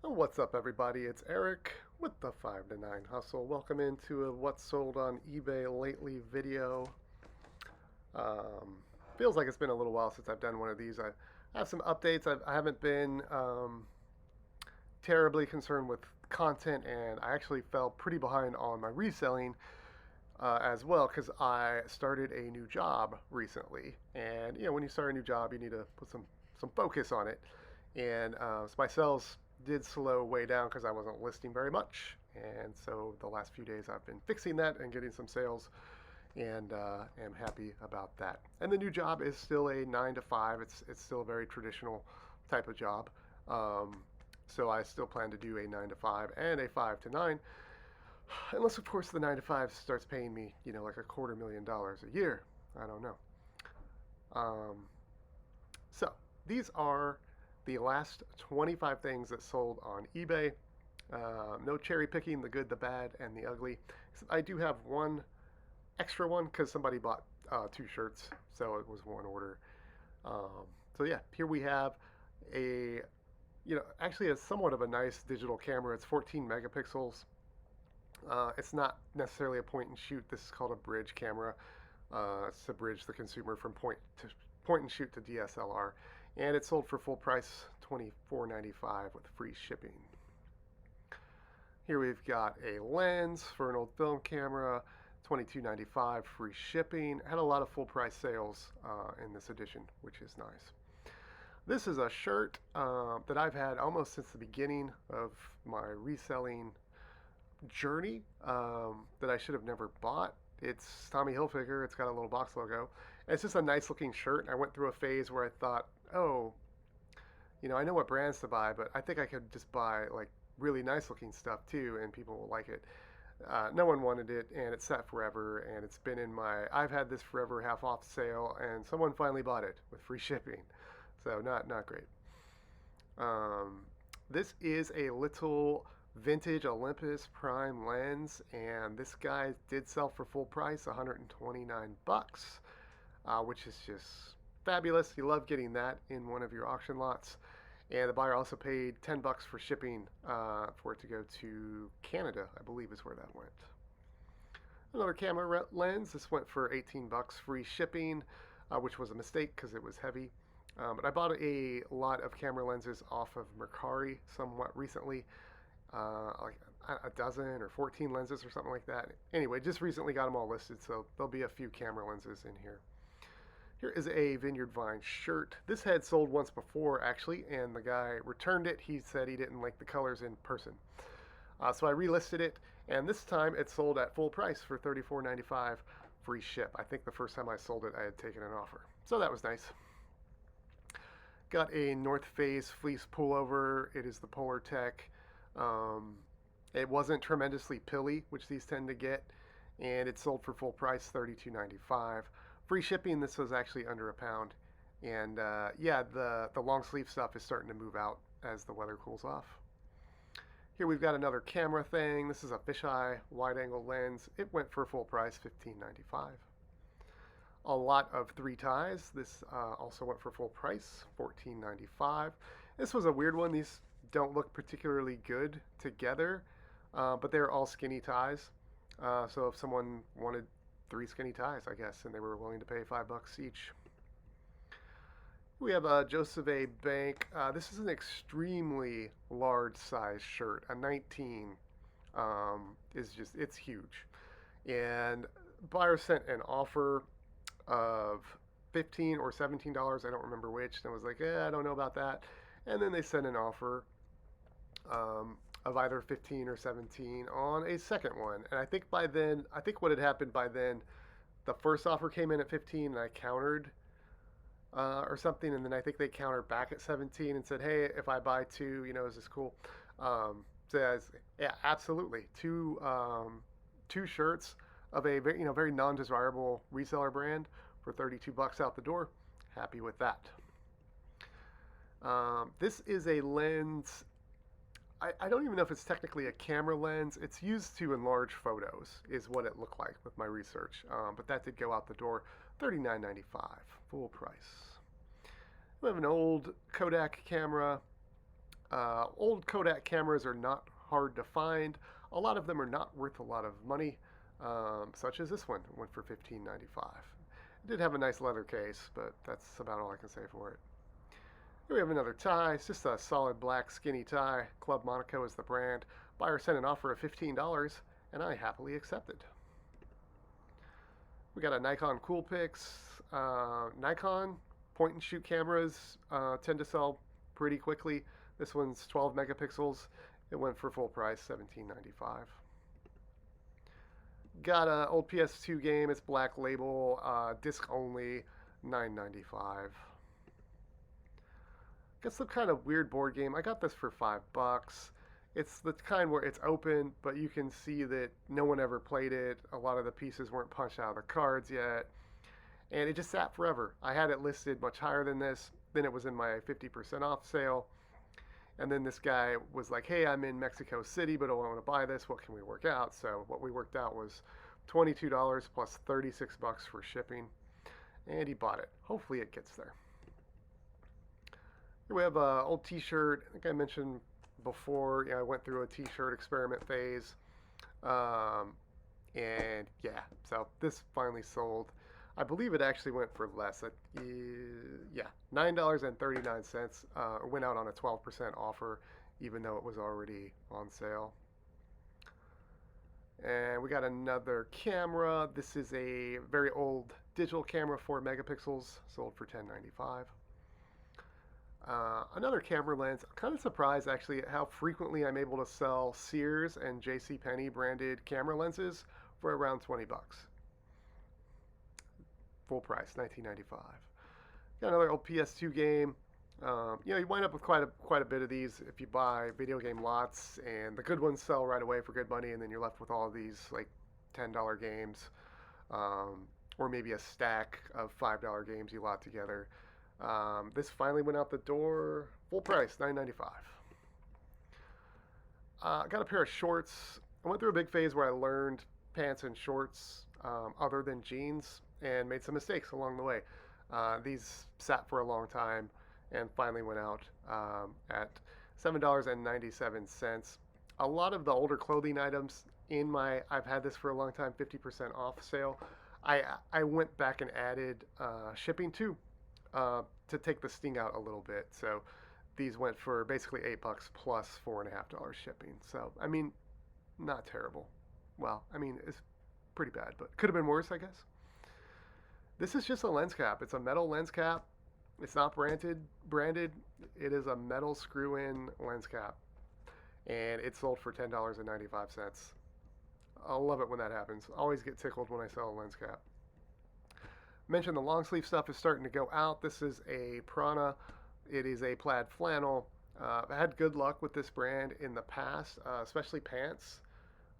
What's up, everybody? It's Eric with the 5 to 9 Hustle. Welcome into a What's Sold on eBay Lately video. Feels like it's been a little while since I've done one of these. I have some updates. I haven't been terribly concerned with content, and I actually fell pretty behind on my reselling as well because I started a new job recently. And when you start a new job, you need to put some focus on it. And so my sales did slow way down because I wasn't listing very much. And so the last few days I've been fixing that and getting some sales, and am happy about that. And the new job is still a 9 to 5. It's still a very traditional type of job. So I still plan to do a 9 to 5 and a 5 to 9. Unless, of course, the 9 to 5 starts paying me, like $250,000 a year. I don't know. So these are the last 25 things that sold on eBay. No cherry picking, the good, the bad, and the ugly. I do have one extra one because somebody bought 2 shirts, so it was one order. So yeah, here we have actually a somewhat of a nice digital camera. It's 14 megapixels. It's not necessarily a point and shoot. This is called a bridge camera. It's to bridge the consumer from point and shoot to DSLR. And it sold for full price, $24.95 with free shipping. Here we've got a lens for an old film camera, $22.95, free shipping. Had a lot of full price sales in this edition, which is nice. This is a shirt that I've had almost since the beginning of my reselling journey that I should have never bought. It's Tommy Hilfiger. It's got a little box logo. And it's just a nice looking shirt. I went through a phase where I thought, oh, I know what brands to buy, but I think I could just buy like really nice looking stuff too, and people will like it. No one wanted it, and it's sat forever, and it's been in I've had this forever half off sale, and someone finally bought it with free shipping. So not great. This is a little vintage Olympus prime lens, and this guy did sell for full price, $129, which is just fabulous. You love getting that in one of your auction lots. And the buyer also paid $10 for shipping for it to go to Canada, I believe is where that went. Another camera lens. This went for $18 free shipping, which was a mistake because it was heavy. But I bought a lot of camera lenses off of Mercari somewhat recently. Like a dozen or 14 lenses or something like that. Anyway, just recently got them all listed, so there'll be a few camera lenses in here. Here is a Vineyard Vine shirt. This had sold once before, actually, and the guy returned it. He said he didn't like the colors in person. So I relisted it, and this time it sold at full price for $34.95 free ship. I think the first time I sold it, I had taken an offer. So that was nice. Got a North Face Fleece Pullover. It is the Polar Tech. It wasn't tremendously pilly, which these tend to get, and it sold for full price, $32.95. Free shipping. This was actually under £1. And yeah, the long sleeve stuff is starting to move out as the weather cools off. Here we've got another camera thing. This is a Fisheye wide angle lens. It went for full price, $15.95. A lot of 3 ties. This also went for full price, $14.95. This was a weird one. These don't look particularly good together, but they're all skinny ties. So if someone wanted 3 skinny ties, I guess, and they were willing to pay $5 each. We have a Joseph A. Bank. This is an extremely large size shirt. A 19 it's huge. And buyer sent an offer of $15 or $17, I don't remember which, and I was like, I don't know about that. And then they sent an offer of either 15 or 17 on a second one. And I think what had happened by then, the first offer came in at 15 and I countered or something, and then I think they countered back at 17 and said, hey, if I buy 2, is this cool? Yeah, absolutely. 2 shirts of a very non-desirable reseller brand for $32 out the door. Happy with that. This is a lens. I don't even know if it's technically a camera lens. It's used to enlarge photos, is what it looked like with my research. But that did go out the door, $39.95, full price. We have an old Kodak camera. Old Kodak cameras are not hard to find. A lot of them are not worth a lot of money, such as this one. It went for $15.95. It did have a nice leather case, but that's about all I can say for it. Here we have another tie. It's just a solid black skinny tie. Club Monaco is the brand. Buyer sent an offer of $15, and I happily accepted. We got a Nikon Coolpix. Nikon point and shoot cameras tend to sell pretty quickly. This one's 12 megapixels. It went for full price, $17.95. Got an old PS2 game. It's black label, disc only, $9.95. Got some kind of weird board game. I got this for $5. It's the kind where it's open, but you can see that no one ever played it. A lot of the pieces weren't punched out of the cards yet. And it just sat forever. I had it listed much higher than this. Then it was in my 50% off sale. And then this guy was like, hey, I'm in Mexico City, but I want to buy this. What can we work out? So what we worked out was $22 plus $36 for shipping. And he bought it. Hopefully it gets there. Here we have an old t-shirt. I think I mentioned before, I went through a t-shirt experiment phase. And yeah, so this finally sold. I believe it actually went for less. Yeah, $9.39. Went out on a 12% offer, even though it was already on sale. And we got another camera. This is a very old digital camera, 4 megapixels, sold for $10.95. Another camera lens. I'm kind of surprised actually at how frequently I'm able to sell Sears and JCPenney branded camera lenses for around $20. Full price, $19.95. Got another old Ps2 game. You wind up with quite a bit of these if you buy video game lots, and the good ones sell right away for good money, and then you're left with all of these like $10 games, or maybe a stack of $5 games you lot together. This finally went out the door, full price, $9.95. Got a pair of shorts. I went through a big phase where I learned pants and shorts other than jeans, and made some mistakes along the way. These sat for a long time and finally went out at $7.97. A lot of the older clothing items in my I've had this for a long time 50% off sale, I went back and added shipping too, to take the sting out a little bit. So these went for basically $8 plus $4.50 shipping. So I mean, not terrible. Well, I mean, it's pretty bad, but could have been worse, I guess. This is just a lens cap. It's a metal lens cap. It's not branded. It is a metal screw-in lens cap, and it sold for $10.95. I love it when that happens. Always get tickled when I sell a lens cap. Mentioned the long sleeve stuff is starting to go out. This is a Prana. It is a plaid flannel. I had good luck with this brand in the past, especially pants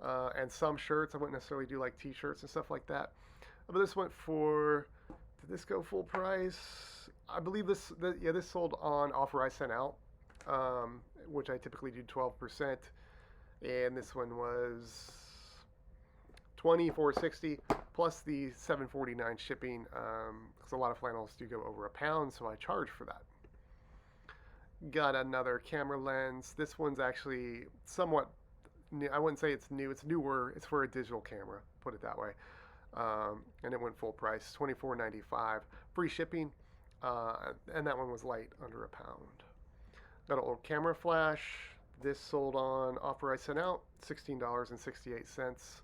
and some shirts. I wouldn't necessarily do like t-shirts and stuff like that. But this went for, did this go full price? I believe this sold on offer I sent out, which I typically do 12%. And this one was $24.60 plus the $7.49 shipping, because a lot of flannels do go over £1, so I charge for that. Got another camera lens. This one's actually somewhat new. I wouldn't say it's new. It's newer. It's for a digital camera, put it that way. And it went full price, $24.95, free shipping, and that one was light, under £1. Got an old camera flash. This sold on offer I sent out, $16.68,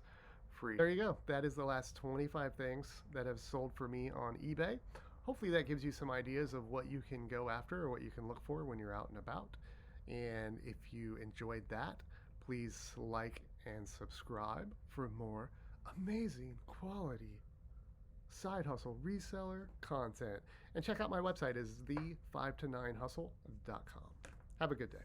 free. There you go. That is the last 25 things that have sold for me on eBay. Hopefully that gives you some ideas of what you can go after or what you can look for when you're out and about. And if you enjoyed that, please like and subscribe for more amazing quality side hustle reseller content. And check out my website is the5to9hustle.com. Have a good day.